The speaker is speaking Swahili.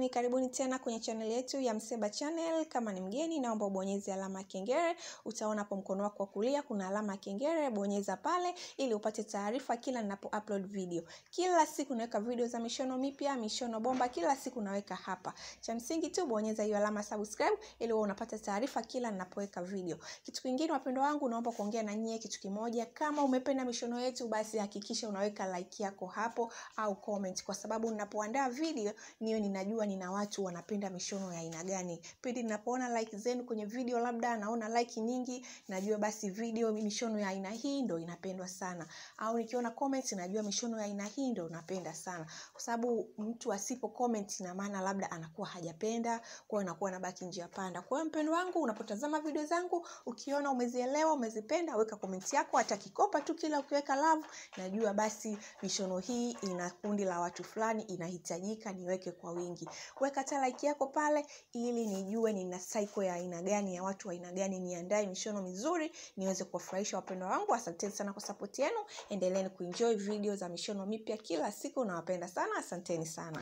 Karibuni tena kwenye channel yetu ya Mseba Channel. Kama ni mgeni naomba ubonyeze alama ya kengele. Utaona hapo mkono wako wa kulia kuna alama ya kengele, bonyeza pale ili upate taarifa kila ninapo upload video. Kila siku naweka video za mishono mipya, mishono bomba, kila siku naweka hapa. Cha msingi tu bonyeza hiyo alama subscribe ili uwe unapata taarifa kila ninapoweka video. Kitu kingine wapendwa wangu, naomba kuongea na nyie kitu kimoja. Kama umependa mishono yetu basi hakikisha unaweka like yako hapo au comment, kwa sababu ninapoandaa video niyo ninajua nina watu wanapenda mishono ya aina gani. Pindi ninapoona like zenu kwenye video, labda naona like nyingi, najua basi video mishono ya aina hii ndio inapendwa sana. Au nikiona comments najua mishono ya aina hii ndio napenda sana. Kwa sababu mtu asipo comment ina maana labda anakuwa hajapenda, kwa hiyo anakuwa anabaki njia panda. Kwa hiyo mpendwa wangu, unapotazama video zangu ukiona umezielewa, umezipenda, weka comment yako, hata kikopa tu kila ukiweka love, najua basi mishono hii ina kundi la watu fulani, inahitajika niweke kwa wingi. Weka hata like yako pale ili nijue nina cycle ya aina gani, ya watu wa aina gani, niandae mishono mizuri niweze kuwafurahisha wapendwa wangu. Asanteni sana kwa support yenu. Endeleeni kuenjoy video za mishono mipya kila siku, nawapenda sana. Asanteni sana.